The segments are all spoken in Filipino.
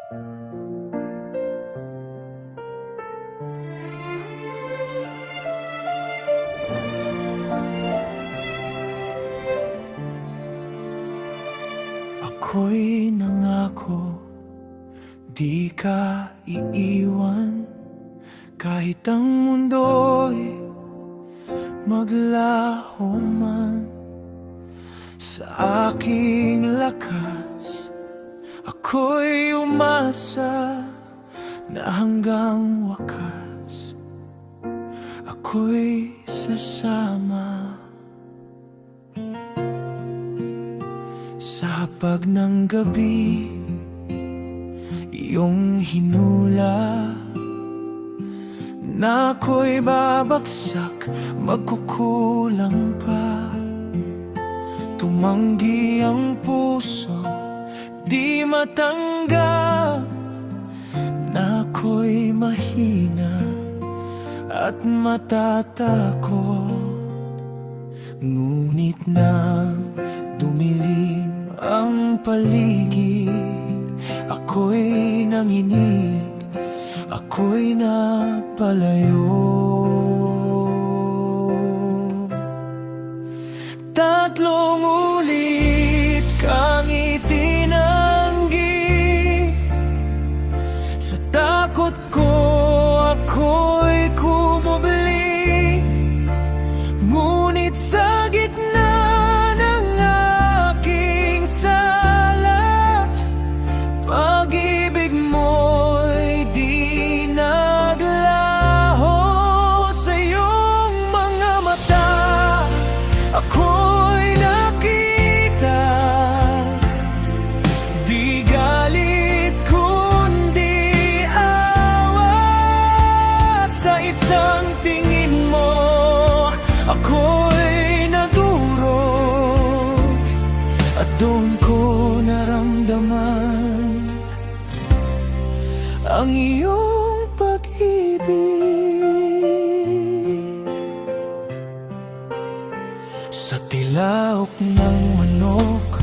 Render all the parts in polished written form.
Ako'y nangako, di ka iiwan. Kahit ang mundo'y maglaho man. Sa aking lakas, ako'y umasa na hanggang wakas ako'y sasama. Sa hapag ng gabi, iyong hinula na ako'y babagsak, magkukulang pa. Tumanggi ang puso, di matanggap na ako'y mahina at matatakot. Ngunit nang dumilim ang paligid, ako'y nanginig, ako'y napalayo. Tatlong ulit kang itinanggi, sa takot ko ako'y kumubli. Ngunit sa gitna ng aking sala, pag-ibig mo'y di naglaho. Sa iyong mga mata ako'y nakita, di galit kundi awa. Sa isang tingin mo ako'y nadurog, at doon ko naramdaman ang iyong pag-ibig. Sa tilaok ng manok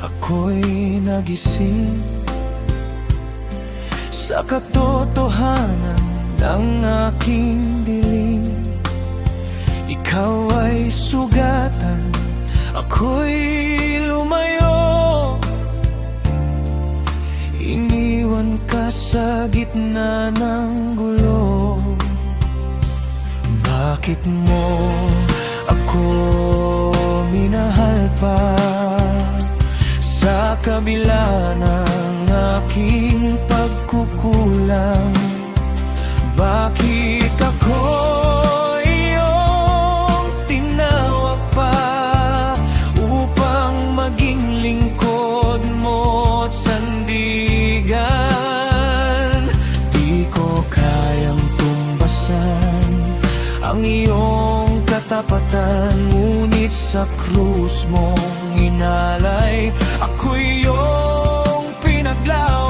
ako'y nagising, sa katotohanan ng aking dilim. Ikaw ay sugatan, ako'y lumayo. Iniwan ka sa gitna ng gulo. Bakit mo ako minahal pa, sa kabila ng aking pagkukulang? Bakit ako iyong tinawag pa upang maging lingkod mo at sandigan? Di ko kayang tumbasan ang iyong katapatan, ngunit sa krus mong inalay ako'y iyong pinaglawan.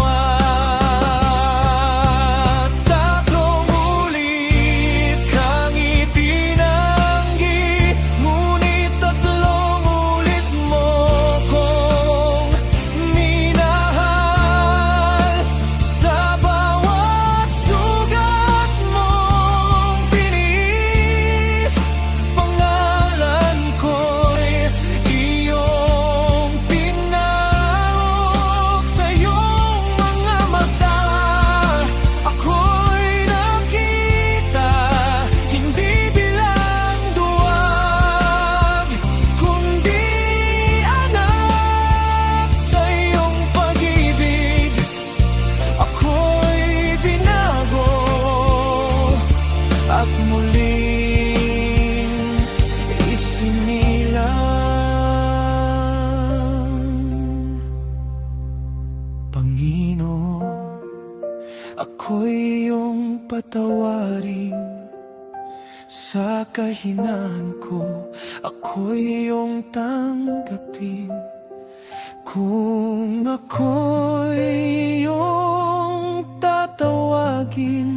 At muling isinilang. Panginoon, ako'y iyong patawarin. Sa kahinaan ko ako'y iyong tanggapin. Kung ako'y iyong tatawagin,